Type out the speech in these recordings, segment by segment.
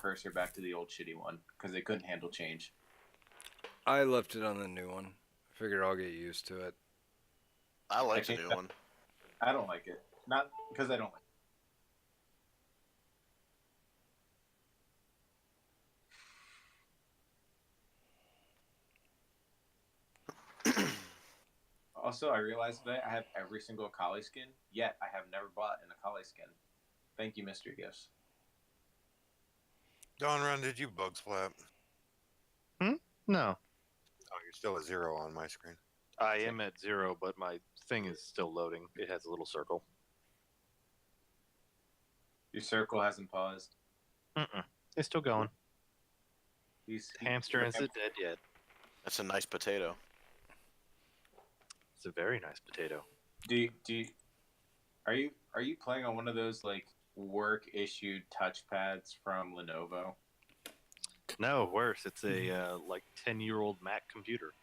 cursor back to the old shitty one because they couldn't handle change. I left it on the new one. Figured I'll get used to it. I like the changed new that. one. I don't like it. Not because I don't like it. Also, I realized today I have every single Akali skin, yet I have never bought an Akali skin. Thank you, Mystery Gifts. Don Run, did you bug splat? No, Oh, you're still at 0 on my screen. I am at 0, but my thing is still loading. It has a little circle. Your circle hasn't paused. It's still going. Hamster he's isn't dead yet. That's a nice potato. It's a very nice potato. Are you playing on one of those like work issued touchpads from Lenovo? No, worse. It's a like 10-year-old Mac computer.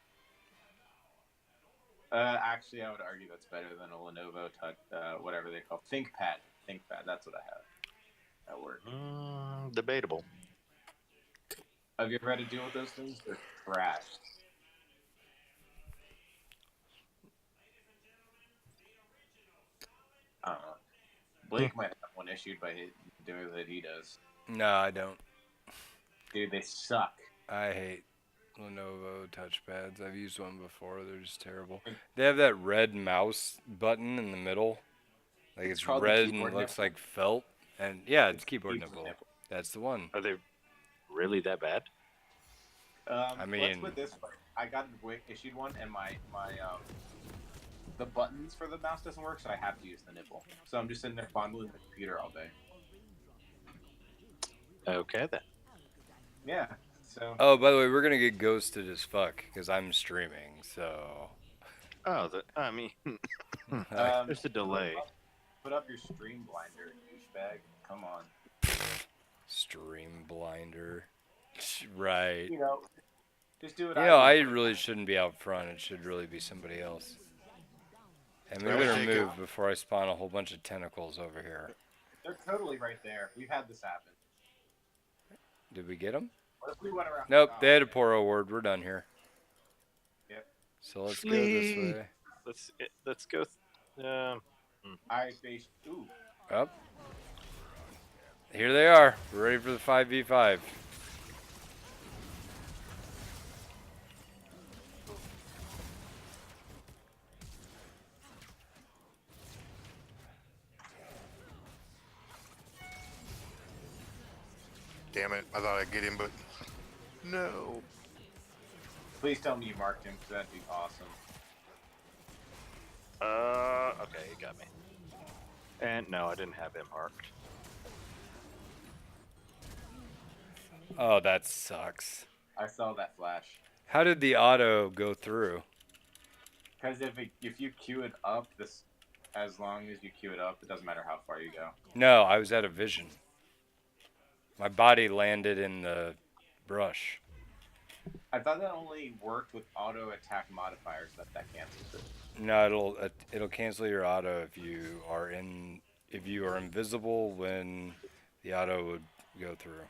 Actually, I would argue that's better than a Lenovo touch, whatever they call ThinkPad. ThinkPad. That's what I have at work. Debatable. Have you ever had to deal with those things? They're trash. I don't know. Blake might have one issued by doing that he does. No, I don't. Dude, they suck. I hate Lenovo touchpads. I've used one before. They're just terrible. They have that red mouse button in the middle. Like it's called the red and keyboard it looks nipple. like felt. And yeah, it's keyboard Keyboard nipple. nipple. That's the one. Are they really that bad? I mean- let's put it this way. I got a Wick issued one, and my the buttons for the mouse doesn't work, so I have to use the nipple. So I'm just sitting there fondling the computer all day. Okay, then. Yeah. So Oh, by the way, we're gonna get ghosted as fuck because I'm streaming. So Oh, I mean, there's a delay. Put up your stream blinder, douchebag. Come on. stream blinder. Right. You know, just do it. You know, I really shouldn't be out front. It should really be somebody else. And we Right, better Jacob. move before I spawn a whole bunch of tentacles over here. They're totally right there. We've had this happen. Did we get them? What if we went around? Nope, Oh, they had a okay. Poro ward. We're done here. Yep. So let's go this Flee. way. Let's go. I face. Ooh. Up. Here they are. We're ready for the 5v5. Damn it, I thought I'd get him, but no. Please tell me you marked him, because that'd be awesome. Okay, you got me. And no, I didn't have him marked. Oh, that sucks. I saw that flash. How did the auto go through? Because if you queue it up, as long as you queue it up, it doesn't matter how far you go. No, I was out of vision. My body landed in the brush. I thought that only worked with auto attack modifiers that cancels it. No, it'll cancel your auto if you are invisible when the auto would go through.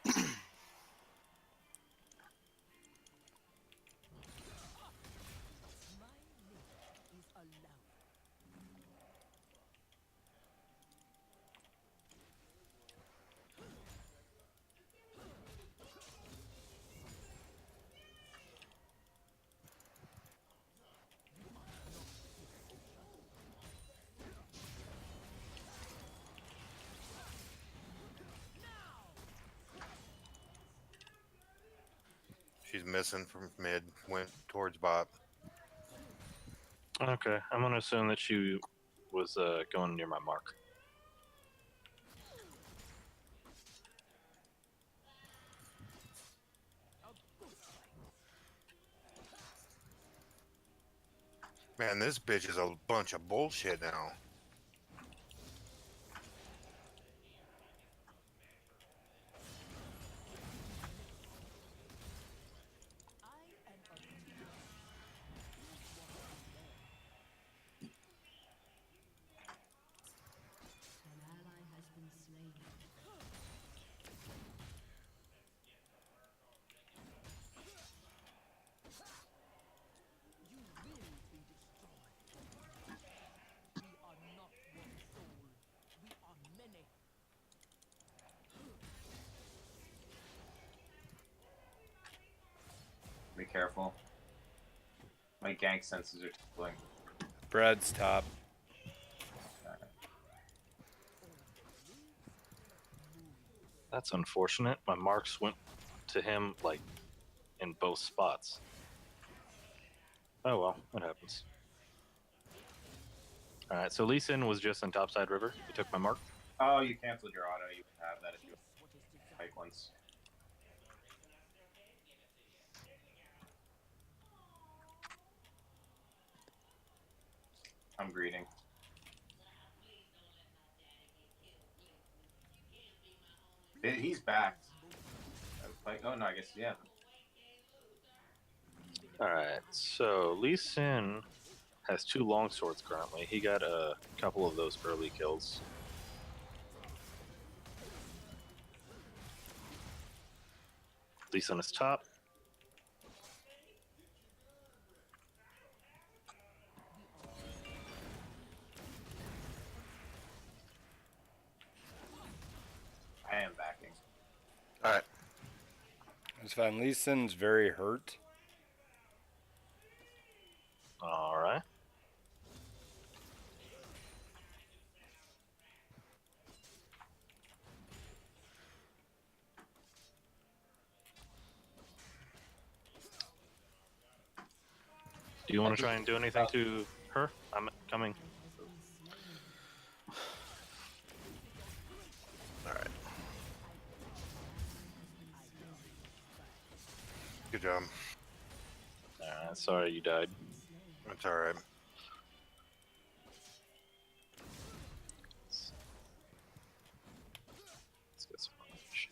She's missing from mid, went towards bot. Okay, I'm gonna assume that she was going near my mark. Man, this bitch is a bunch of bullshit now. careful. My gank senses are tickling. Brad's top. That's unfortunate. My marks went to him like in both spots. Oh well, that happens. All right, so Lee Sin was just on topside river. He took my mark. Oh, you canceled your auto. You can have that if you fight once. I'm greeting. He's backed. Like, oh no, I guess yeah. All right, so Lee Sin has 2 long swords currently. He got a couple of those early kills. Lee Sin is top. I am backing. All right. It's fine. Lee Sin's very hurt. All right. Do you want to try and do anything to her? I'm coming. All right. Good job. Sorry you died. That's all right. Let's get some punch.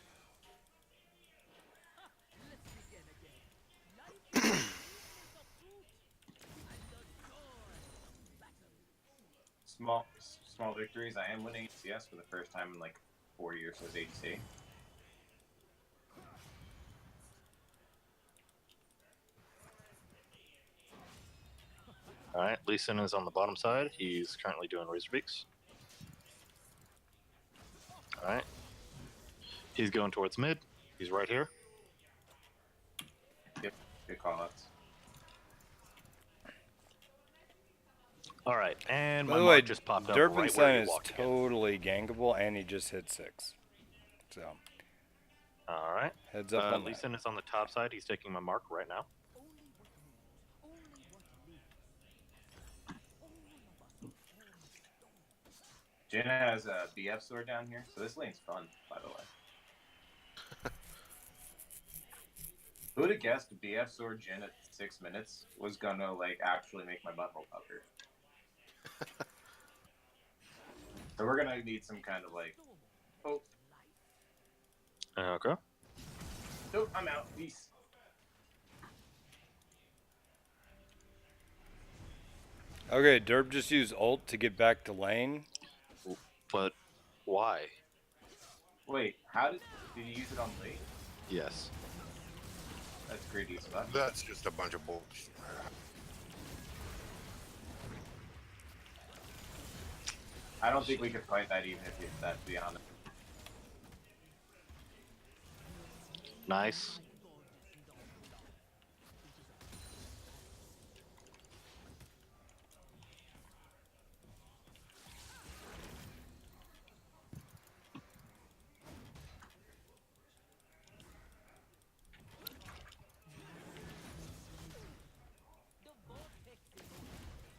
Small victories. I am winning CS for the first time in like 4 years as ADC. All right, Lee Sin is on the bottom side. He's currently doing Razor Beaks. All right. He's going towards mid. He's right here. Yep, good call outs. All right, and By my the way, mark just popped up right where Durbanstein you is walked again. totally gankable, and he just hit 6. So, All right. heads up on Lee that. Sin is on the top side. He's taking my mark right now. Jenna has a BF sword down here, so this lane's fun, by the way. Who would have guessed BF sword Jin at 6 minutes was gonna like actually make my butthole pucker? So we're gonna need some kind of like, oh, Okay. nope, I'm out. Peace. Okay, Derp just used ult to get back to lane. But why? Wait, how did you use it on late? Yes. That's greedy as fuck. That's just a bunch of bullshit. I don't think we could fight that even if you that, to be honest. Nice.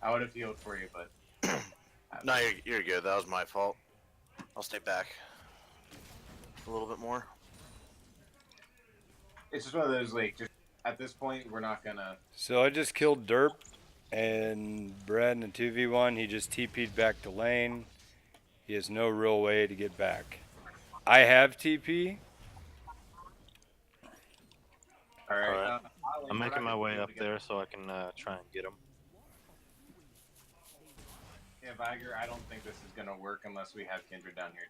I would have healed for you, but No, you're good. That was my fault. I'll stay back a little bit more. it's just one of those like just at this point we're not gonna. So I just killed Derp, and Brad in a 2v1. He just TP'd back to lane. He has no real way to get back. I have TP. All right. Alright. Ollie, I'm we're making not my gonna way be able up to get- there so I can try and get him. Yeah, Viger, I don't think this is gonna work unless we have Kindred down here.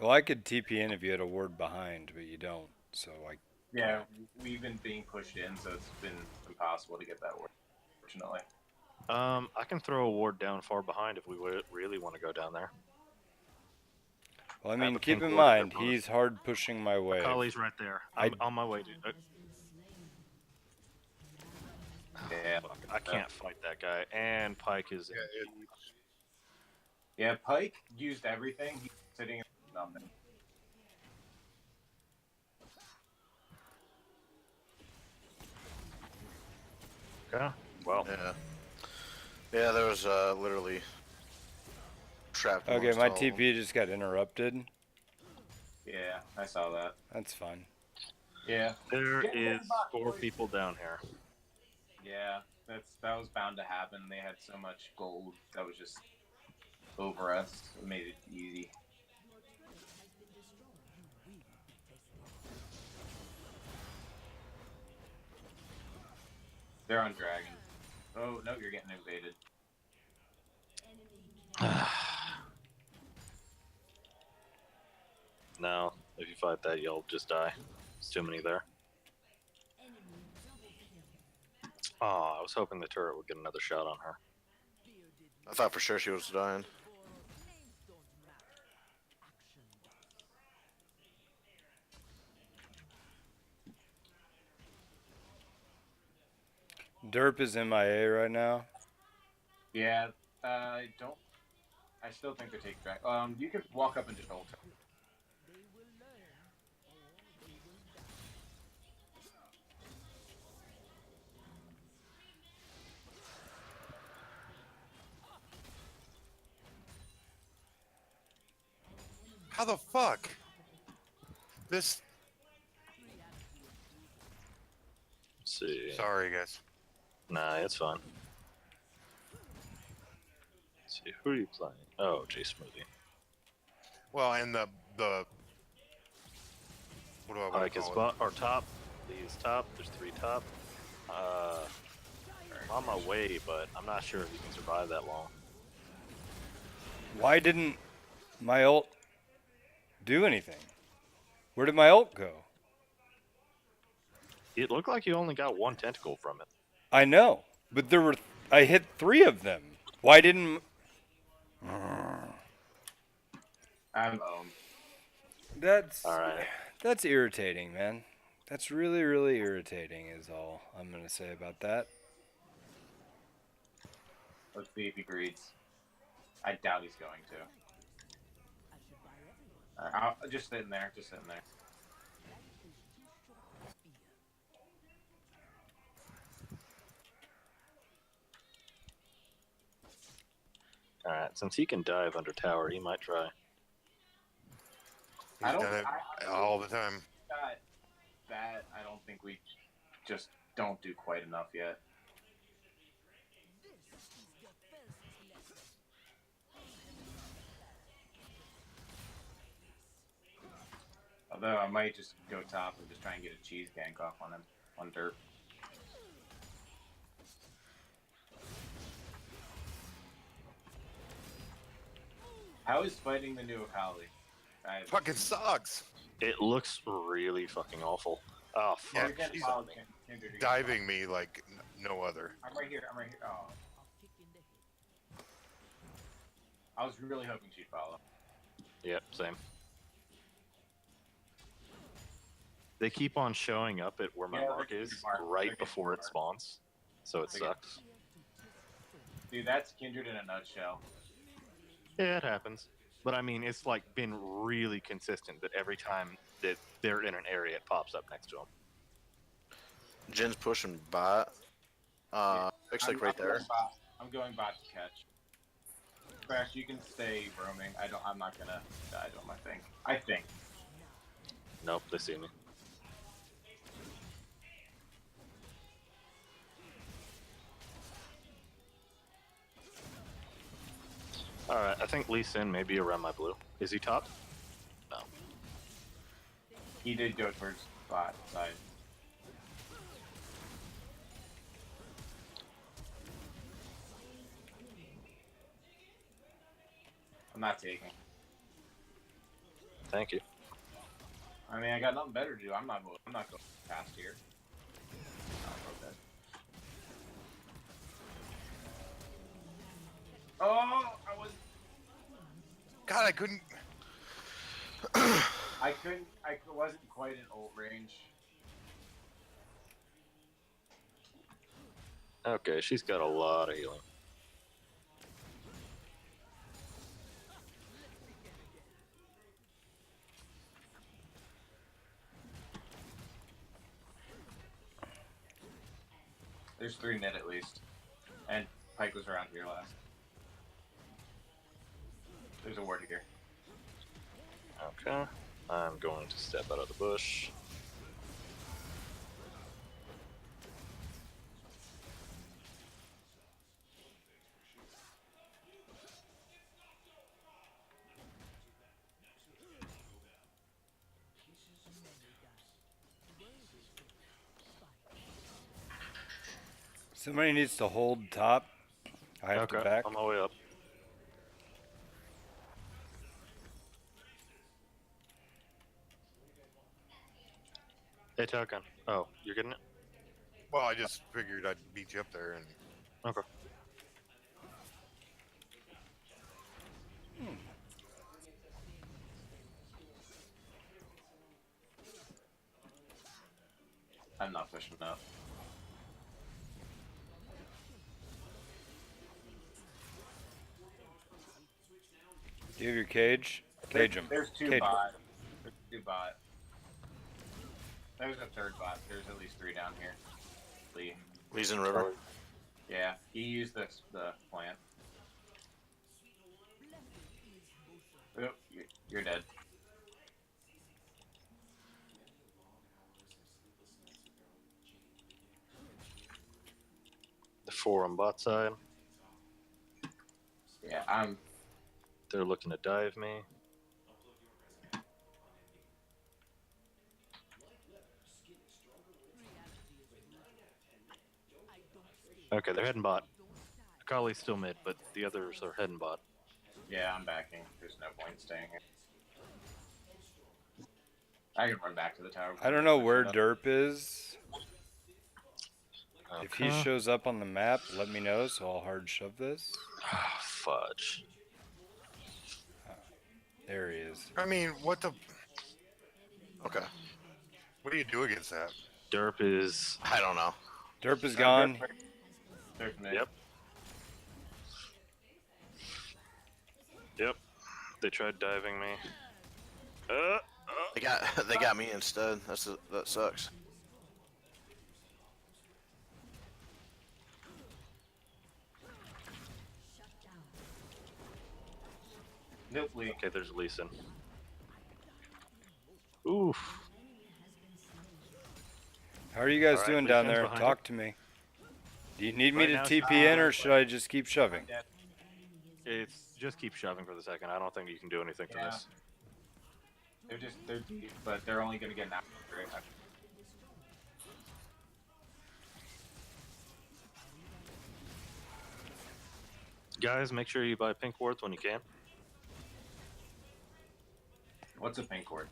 Well, I could TP in if you had a ward behind, but you don't. So I Yeah, we've been being pushed in, so it's been impossible to get that word, fortunately. I can throw a ward down far behind if we really want to go down there. Well, I have mean, a keep pink in ward mind, for both. he's hard pushing my way. Kali's right there. I'm on my way, dude. Yeah. Fuck, I can't fight that guy. And Pike is. Yeah, Pike used everything. He's sitting in nothing. Okay. Well, Yeah. Yeah, there was literally trapped. Okay, amongst my all of them. TP just got interrupted. Yeah, I saw that. That's fine. Yeah. there Get in the is box, 4 boys. people down here. Yeah, that was bound to happen. They had so much gold that was just over us. It made it easy. They're on dragon. Oh no, you're getting invaded. No, if you fight that, you'll just die. There's too many there. Oh, I was hoping the turret would get another shot on her. I thought for sure she was dying. Derp is MIA right now. Yeah, I don't. I still think they take dragon. You can walk up and just ult. How the fuck? This. Let's see. Sorry, guys. Nah, it's fine. Let's see, who are you playing? Oh, Jay Smoothie. Well, and the. What do I want Pike to is call it? or top. Lee is top. There's 3 top. I'm on my way, but I'm not sure if you can survive that long. Why didn't my ult do anything? Where did my ult go? It looked like you only got 1 tentacle from it. I know, but there were. I hit 3 of them. Why didn't? I'm That's Alright. That's irritating, man. That's really, really irritating. Is all I'm gonna say about that. Let's see if he greets. I doubt he's going to. Alright, I'll just sitting there. Just sitting there. Alright, since he can dive under tower, he might try. I He's don't. done it I all the time. that I don't think we just don't do quite enough yet. Although I might just go top and just try and get a cheese gank off on him on dirt. How is fighting the new Akali? Fucking sucks. It looks really fucking awful. Oh, Yeah, fuck. You're getting she's followed, Kindred, you're getting Diving me like no other. followed. I'm right here. I'm right here. Oh. I was really hoping she'd follow. Yep, same. They keep on showing up at where my Yeah, mark they're is getting marked. They're right getting before it marked. spawns. So it They're getting- sucks. Dude, that's Kindred in a nutshell. Yeah, it happens. But I mean, it's like been really consistent that every time that they're in an area, it pops up next to them. Jin's pushing bot. Looks like right there. I'm going bot to catch. Crash, you can stay roaming. I'm not gonna die to him. I think. Nope, they see me. Alright, I think Lee Sin may be around my blue. Is he top? No. He did go towards bot side. I'm not taking. Thank you. I mean, I got nothing better to do. I'm not going past here. Oh, I was. God, I couldn't. I couldn't. I wasn't quite in ult range. Okay, she's got a lot of healing. There's 3 mid at least. And Pike was around here last. There's a ward here. Okay, I'm going to step out of the bush. Somebody needs to hold top. I have Okay, to back. on my way up. Hey, Tuckin. Oh, you're getting it? Well, I just figured I'd beat you up there, and Okay. I'm not pushing up. Do you have your cage? Cage him. There's 2 Cage bot. There's 2 bot. There's a 3rd bot. There's at least 3 down here. Lee. Lee's in river. Yeah, he used the plant. Oh, you're dead. The 4 on bot side. Yeah, I'm. They're looking to dive me. Okay, they're heading bot. Akali's still mid, but the others are heading bot. Yeah, I'm backing. There's no point staying here. I can run back to the tower. I don't know where Shut up. Derp is. If he Okay. shows up on the map, let me know so I'll hard shove this. Fudge. There he is. I mean, what the? Okay. What do you do against that? Derp is. I don't know. Derp is gone. There's mid. Yep. Yep. They tried diving me. They got me instead. That sucks. Nope, Lee. Okay, there's Lee Sin. Oof. How are you guys Alright, doing Lee down Sin's there? behind Talk to me. Do you need me Right to now, TP in or should I just keep shoving? Yeah, It's just keep shoving for the second. I don't think you can do anything from Yeah. this. they're deep, but they're only gonna get an hour. Guys, make sure you buy pink wards when you can. What's a pink ward?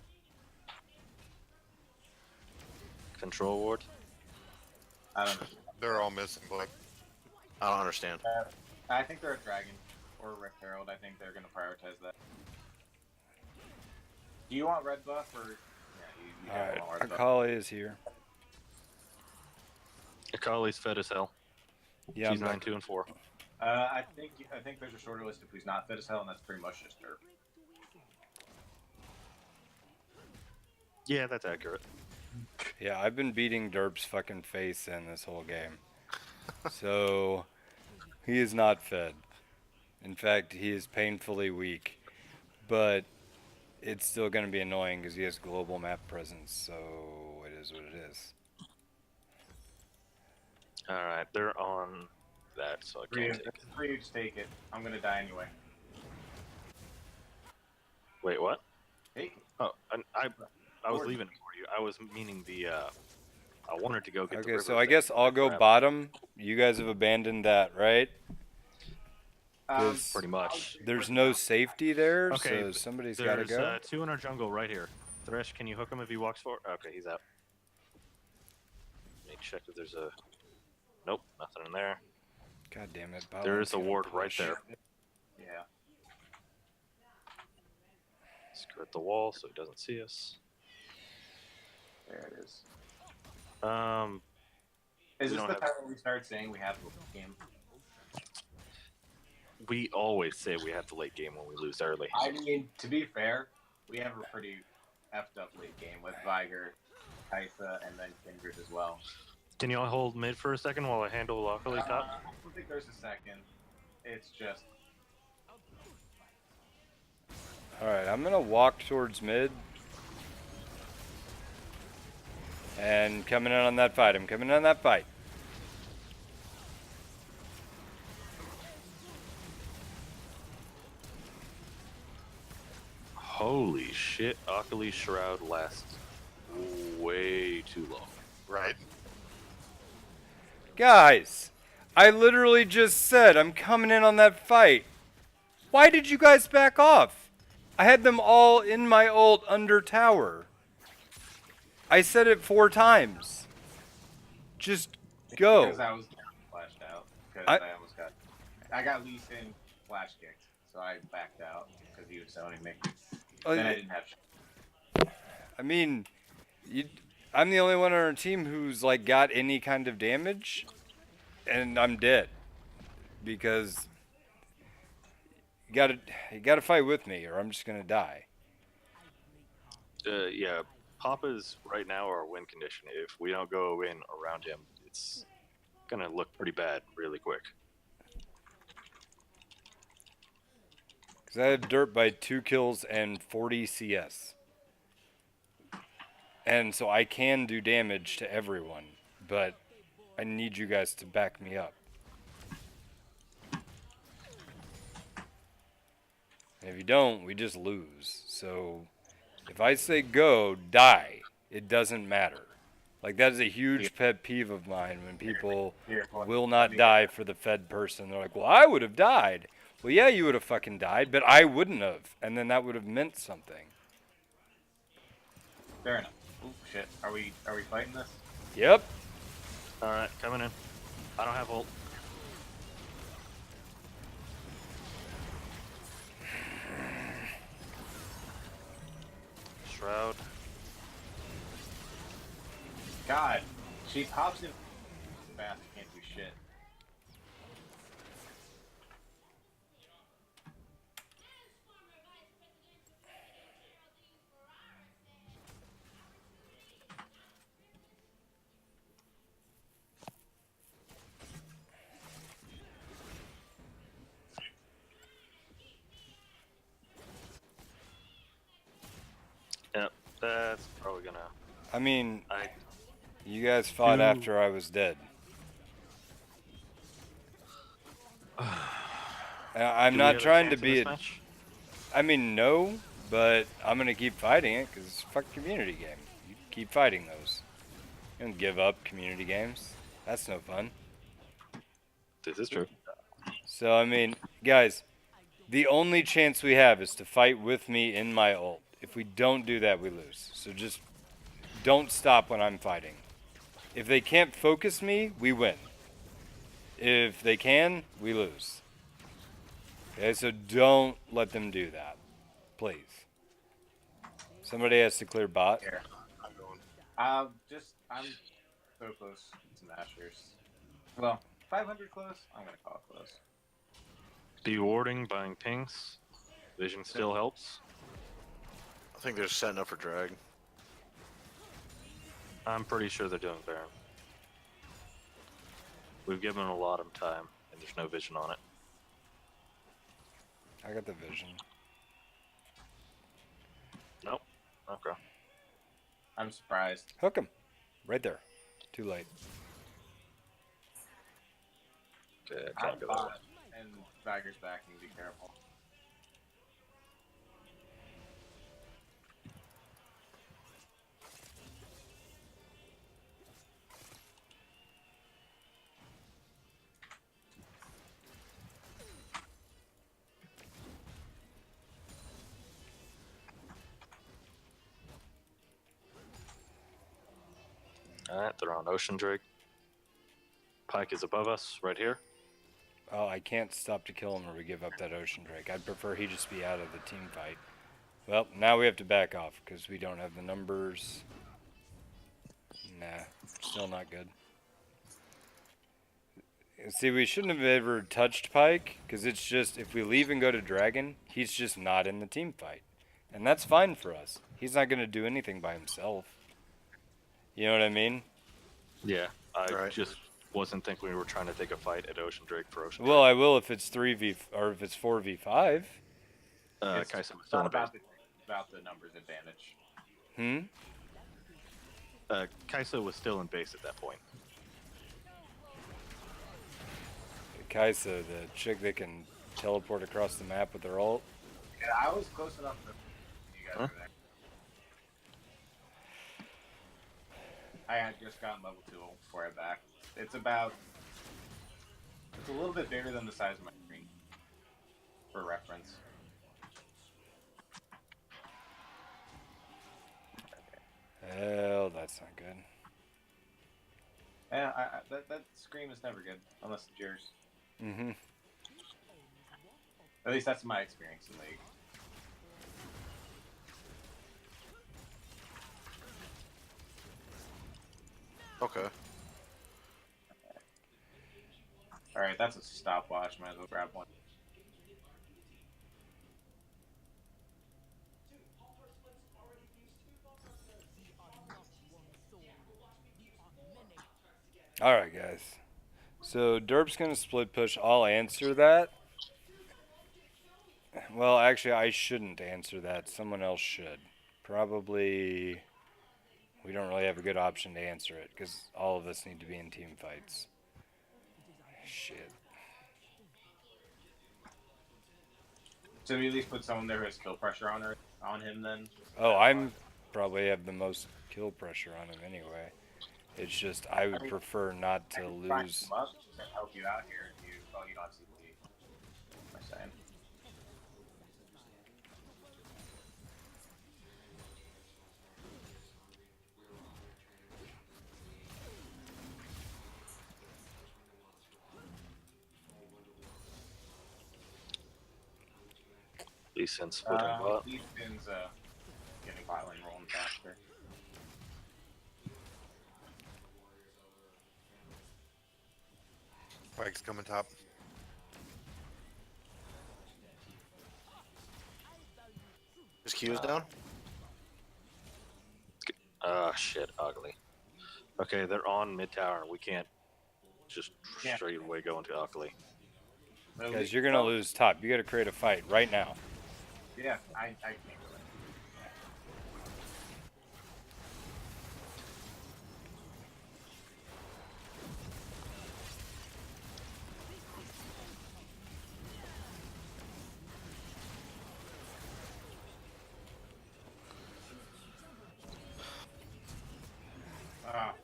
Control ward. I don't know. They're all missing, Blake. I don't understand. I think they're a dragon or a Rift Herald. I think they're gonna prioritize that. Do you want red buff or? Yeah, you Alright, don't want red buff. Akali is here. Akali's fed as hell. Yeah, She's I'm 9, back. 2, and 4. I think there's a shorter list if he's not fit as hell, and that's pretty much just derp. Yeah, that's accurate. Yeah, I've been beating Derp's fucking face in this whole game. So, he is not fed. In fact, he is painfully weak. But it's still going to be annoying because he has global map presence, so it is what it is. Alright, they're on that, so I can't take it. For you to take it. I'm gonna die anyway. Wait, what? Take it. Oh, I was Ward. leaving it for you. I was meaning the, I wanted to go get the Okay, river so I thing. guess I'll go Crap. bottom. You guys have abandoned that, right? Pretty much. There's no safety there, Okay, so somebody's got to There's go. 2 in our jungle right here. Thresh, can you hook him if he walks forward? Okay, he's out. Let me check if there's a... Nope, nothing in there. God damn it. There is Bottom's a gonna ward right push. there. Yeah. Skirt the wall so he doesn't see us. There it is. Is We this don't the have- time when we start saying we have the game? We always say we have the late game when we lose early. I mean, to be fair, we have a pretty effed up late game with Viger, Kaisa, and then Kindred as well. Can you all hold mid for a second while I handle Locally top? I don't think there's a second. It's just Alright, I'm gonna walk towards mid. And coming in on that fight. I'm coming in on that fight. Holy shit, Akali Shroud lasts way too long. Right. Guys, I literally just said I'm coming in on that fight. Why did you guys back off? I had them all in my ult under tower. I said it 4 times. Just go. because I was flashed out. Because I- I almost got. I got Lee Sin flash kicked, so I backed out because he was zoning me. Then I didn't have. I mean, I'm the only one on our team who's like got any kind of damage, and I'm dead because you gotta fight with me, or I'm just gonna die. Yeah, Papa's right now our win condition. If we don't go in around him, it's gonna look pretty bad really quick. Because I had dirt by 2 kills and 40 CS, and so I can do damage to everyone, but I need you guys to back me up. And if you don't, we just lose. So if I say go, die, it doesn't matter. Like, that is a huge pet peeve of mine when people will not die for the fed person. They're like, well, I would have died. Well, yeah, you would have fucking died, but I wouldn't have. And then that would have meant something. Fair enough. Oop, shit. Are we fighting this? Yep. Alright, coming in. I don't have ult. Shroud. God, she pops in fast. Can't do shit. Yep, that's probably gonna. I mean, I you guys fought Do- after I was dead. I'm do we not have a trying to chance in be this a... match? I mean, no, but I'm going to keep fighting it because it's a fucking community game. You keep fighting those. You don't give up community games. That's no fun. This is true. So, I mean, guys, the only chance we have is to fight with me in my ult. If we don't do that, we lose. So just don't stop when I'm fighting. If they can't focus me, we win. If they can, we lose. Okay, so don't let them do that. Please. Somebody has to clear bot. Here. I'm going. I'm so close to Masters. Well, 500 close. I'm gonna call it close. Dewarding, buying pinks. Vision still helps. I think they're setting up for drag. I'm pretty sure they're doing Baron. We've given a lot of time, and there's no vision on it. I got the vision. Nope. Okay. I'm surprised. Hook him. Right there. Too late. Okay, I I'm can't go that way. bot, and Viger's backing. Be careful. Alright, they're on Ocean Drake. Pike is above us, right here. Oh, I can't stop to kill him or we give up that Ocean Drake. I'd prefer he just be out of the team fight. Well, now we have to back off because we don't have the numbers. Nah, still not good. See, we shouldn't have ever touched Pike, because it's just, if we leave and go to Dragon, he's just not in the team fight. And that's fine for us. He's not going to do anything by himself. You know what I mean? Yeah, I Right. just wasn't thinking we were trying to take a fight at Ocean Drake for Ocean Well, I will if it's 3v, or if it's 4v5. Drake. It's Kaisa was still not in base. about the numbers advantage. Kaisa was still in base at that point. Kaisa, the chick that can teleport across the map with her ult. Yeah, I was close enough to you guys Huh? were there. I had just gotten level 2 before I back. It's a little bit bigger than the size of my screen, for reference. Hell, that's not good. Yeah, that scream is never good unless it's yours. Mm-hmm. At least that's my experience in League. Okay. All right, that's a stopwatch. Might as well grab one. All right, guys. So Derp's gonna split push. I'll answer that. Well, actually, I shouldn't answer that. Someone else should. Probably. We don't really have a good option to answer it because all of us need to be in team fights. Shit. So we at least put someone there who has kill pressure on him then. Oh, I'm probably have the most kill pressure on him anyway. It's just I would prefer not I to can find lose. him up and help you out here if you don't see what I'm saying. Lee Sin splitting bot. Lee Sin's getting bot lane rolling faster. Pike's coming top. His Q's down? Ah, shit, ugly. Okay, they're on mid tower. We can't just Yeah. straight away go into ugly. At Guys, least- you're gonna lose top. You gotta create a fight right now. Yeah, I can't do it. Ah,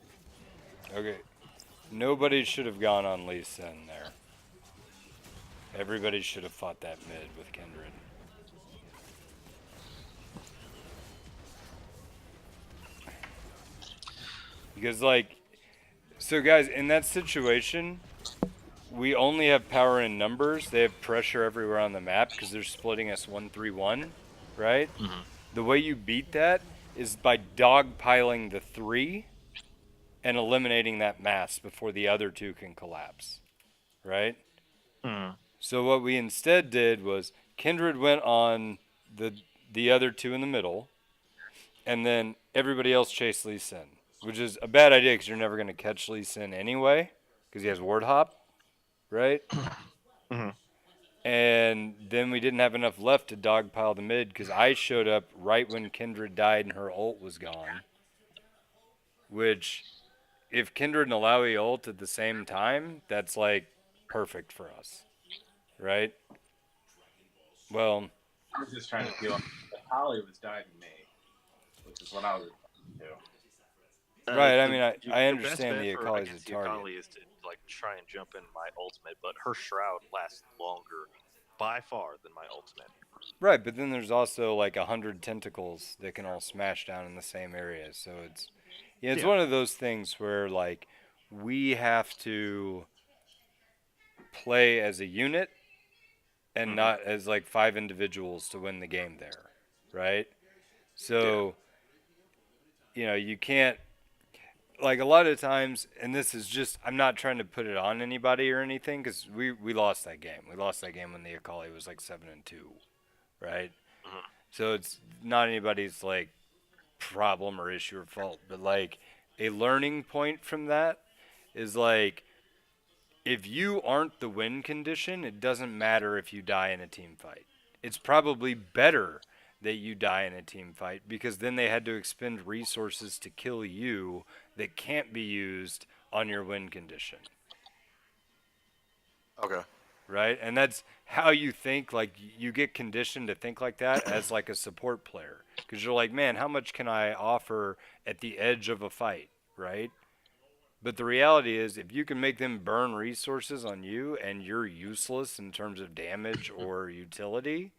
Okay. Nobody should have gone on Lee Sin there. Everybody should have fought that mid with Kindred. Because, like, so guys, in that situation, we only have power in numbers. They have pressure everywhere on the map because they're splitting us 1-3-1, right? The way you beat that is by dogpiling the 3 and eliminating that mass before the other 2 can collapse, right? So what we instead did was Kindred went on the other 2 in the middle, and then everybody else chased Lee Sin, which is a bad idea because you're never going to catch Lee Sin anyway because he has ward hop, right? And then we didn't have enough left to dogpile the mid because I showed up right when Kindred died and her ult was gone, which if Kindred and Alawi ult at the same time, that's like perfect for us, right? Well, I was just trying to feel like Holly was dying to me, which is what I was trying to do. Right, I mean, I your best understand bet the for Akali's against a target. Akali is to like try and jump in my ultimate, but her shroud lasts longer by far than my ultimate. Right, but then there's also like 100 tentacles that can all smash down in the same area. So it's it's Yeah. one of those things where like we have to play as a unit and not as like 5 individuals to win the game there, right? So you know, you can't like a lot of times, and this is just, I'm not trying to put it on anybody or anything, because we lost that game. We lost that game when the Akali was like 7-2, right? Mhm. So it's not anybody's like problem or issue or fault, but like a learning point from that is like, if you aren't the win condition, it doesn't matter if you die in a team fight. It's probably better that you die in a team fight, because then they had to expend resources to kill you that can't be used on your win condition, Okay. right? And that's how you think. Like, you get conditioned to think like that as like a support player, because you're like, man, how much can I offer at the edge of a fight, right? But the reality is, if you can make them burn resources on you and you're useless in terms of damage or utility,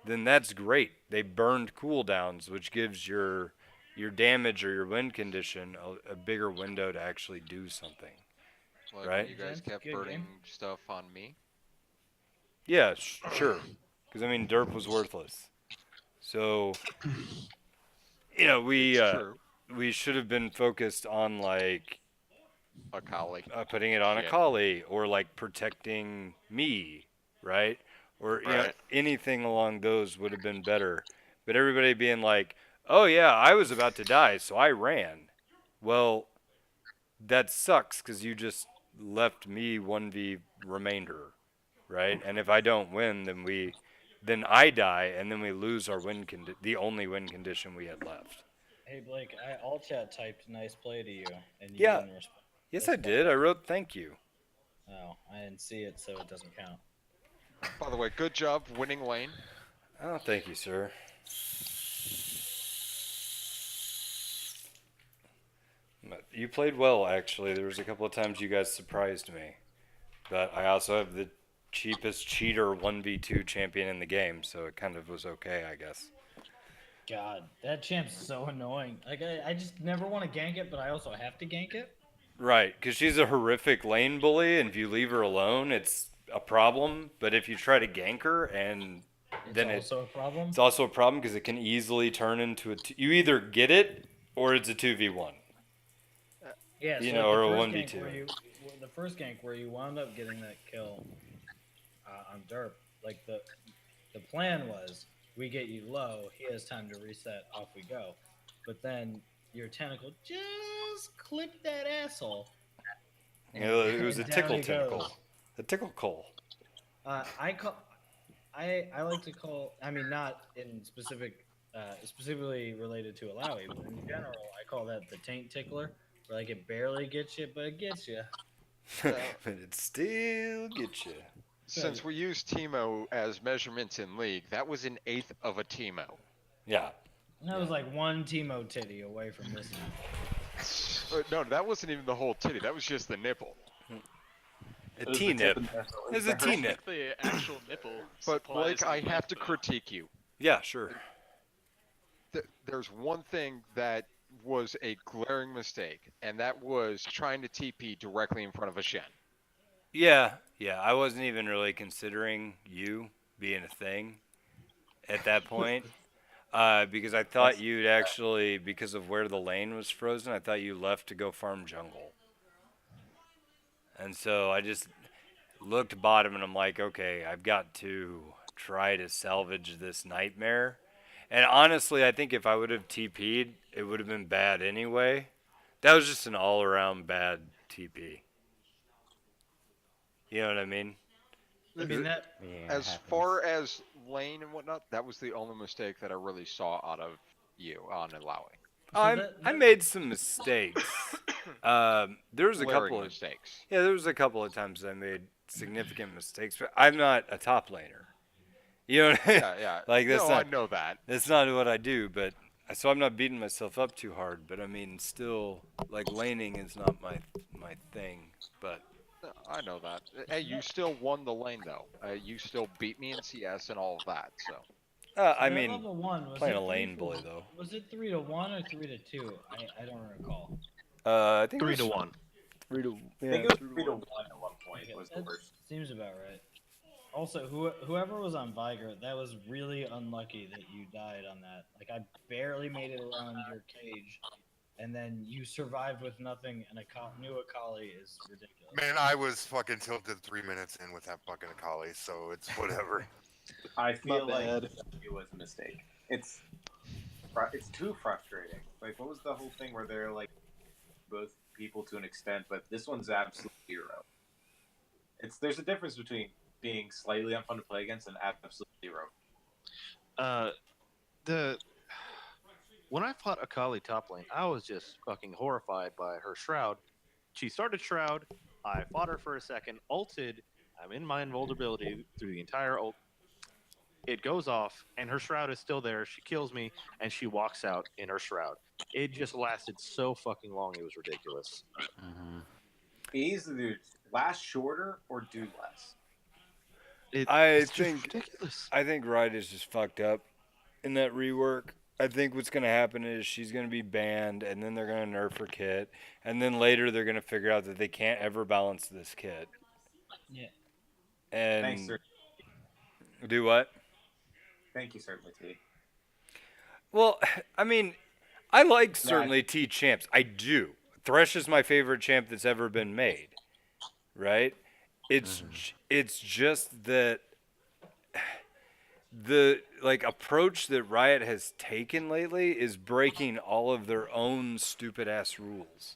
then that's great. They burned cooldowns, which gives your damage or your win condition a bigger window to actually do something. Like Right. when you guys Gents, kept good burning game. stuff on me. Yeah, sure. Because, I mean, derp was worthless. So, we It's true. we should have been focused on, like, Akali. putting it on Shit. Akali, or like protecting me, right? Or Right. anything along those would have been better. But everybody being like, "Oh yeah, I was about to die, so I ran." Well, that sucks, because you just left me 1v remainder, right? And if I don't win, then I die, and then we lose our the only win condition we had left. Hey Blake, I all chat typed nice play to you, and you Yeah. didn't respond. Yes, I did. I wrote thank you. Oh, I didn't see it, so it doesn't count. By the way, good job winning lane. Oh, thank you, sir. You played well, actually. There was a couple of times you guys surprised me. But I also have the cheapest cheater 1v2 champion in the game, so it kind of was okay, I guess. God, that champ's so annoying. Like, I just never want to gank it, but I also have to gank it. Right, because she's a horrific lane bully, and if you leave her alone, it's a problem. But if you try to gank her, and It's then also a problem. it's also a problem, because it can easily turn into you either get it, or it's a 2v1. Yeah, you so know, like or a the first 1v2. gank the first gank where you wound up getting that kill on Derp, like the plan was, we get you low, he has time to reset, off we go. But then your tentacle just clipped that asshole. It was a Down tickle he tentacle. goes. A tickle cole. I like to call. I mean, not in specifically related to Alawi, but in general, I call that the taint tickler. Where like it barely gets you, but it gets you. But it still gets you. Since we use Teemo as measurements in League, that was an eighth of a Teemo. Yeah. And that was like one Teemo titty away from this. No, that wasn't even the whole titty. That was just the nipple. A T-nip. It's a T-nip. The actual nipple. But supplies Blake, I the have to length, critique you. Yeah, sure. There's one thing that was a glaring mistake, and that was trying to TP directly in front of a Shen. Yeah. I wasn't even really considering you being a thing at that point. Because I thought you'd actually, because of where the lane was frozen, I thought you left to go farm jungle. And so I just looked bottom, and I'm like, okay, I've got to try to salvage this nightmare. And honestly, I think if I would have TP'd, it would have been bad anyway. That was just an all-around bad TP. You know what I mean? I mean that. As far as lane and whatnot, that was the only mistake that I really saw out of you on allowing. I made some mistakes. There was a Glaring couple of mistakes. there was a couple of times I made significant mistakes, but I'm not a top laner. You know what I mean? Yeah. Like, that's no, not I know that. that's not what I do, but so I'm not beating myself up too hard. But I mean, still, like, laning is not my thing. But No, I know that. Hey, you still won the lane though. You still beat me in CS and all of that. So I that mean, level 1, was playing it a lane 3 bully to- though. Was it 3-1 or 3-2? I don't recall. I think it 3 was to 1. 3 to I think it was 3 to 1 at one point. Okay, Was the that worst. seems about right. Also, whoever was on Vigor, that was really unlucky that you died on that. Like, I barely made it around your cage and then you survived with nothing, and new Akali is ridiculous. Man, I was fucking tilted 3 minutes in with that fucking Akali, so it's whatever. I feel like bad. it was a mistake. It's too frustrating. Like, what was the whole thing where they're like both people to an extent, but this one's absolute zero. There's a difference between being slightly unfun to play against and absolute zero. When I fought Akali top lane, I was just fucking horrified by her Shroud. She started Shroud, I fought her for a second, ulted, I'm in my invulnerability through the entire ult. It goes off, and her Shroud is still there. She kills me, and she walks out in her Shroud. It just lasted so fucking long, it was ridiculous. Either last shorter or do less. It's just ridiculous. I think Riot is just fucked up in that rework. I think what's going to happen is she's going to be banned, and then they're going to nerf her kit, and then later they're going to figure out that they can't ever balance this kit. Yeah. And Thanks, sir. do what? Thank you, certainly, T. Well, I mean, I like certainly T champs. I do. Thresh is my favorite champ that's ever been made. Right? It's just that the approach that Riot has taken lately is breaking all of their own stupid ass rules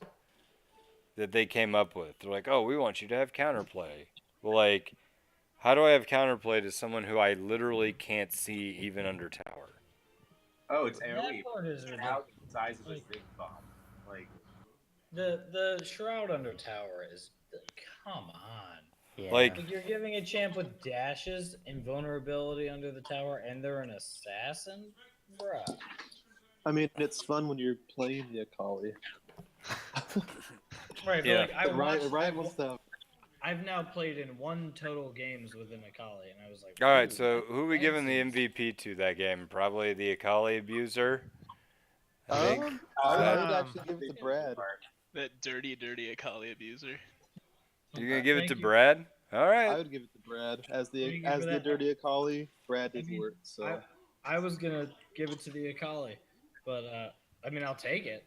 that they came up with. They're like, "Oh, we want you to have counterplay." Well, like, how do I have counterplay to someone who I literally can't see even under tower? Oh, it's That AoE. part is How ridiculous. the size of this big bomb. Like, The Shroud under tower is come on. Yeah. Like, You're giving a champ with dashes, invulnerability under the tower, and they're an assassin, bruh. I mean, it's fun when you're playing the Akali. Right, but Yeah. like Ryan wants to have. I've now played in 1 total games with an Akali, and I was like, all right, "Ooh, so who are we giving the fancy." MVP to that game? Probably the Akali abuser. I think. I would Um, actually give it to Brad. That dirty Akali abuser. You're gonna give it Thank to you. Brad? All I right. would give it to Brad as What do you the give for that? dirty Akali. Brad did I mean, work, so I was gonna give it to the Akali, but I mean, I'll take it.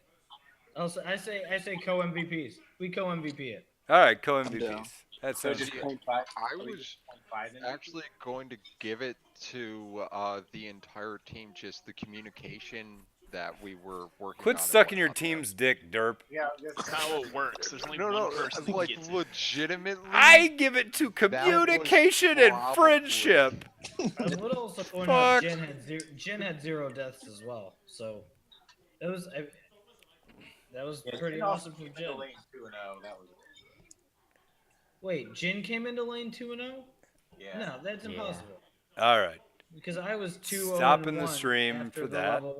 Also, I say co MVPs. We co MVP it. All right, co down. MVPs. That So sounds did good. you I was 0.5 in actually going to give it to the entire team, just the communication that we were working Quit on and sucking your whatnot. team's dick, derp. Yeah, That's how it works. There's only No, one person who like gets it. legitimately. I give it to communication and probably- friendship. I would also point out Fuck. Jin had 0 deaths as well, so that was Yeah, pretty Jin also awesome from came into Jin. lane 2-0. That was Wait, Jin came into lane 2-0? yeah. No, that's Yeah. impossible. All right. Because I was 2-0. Stopping the stream after for the that. level 1.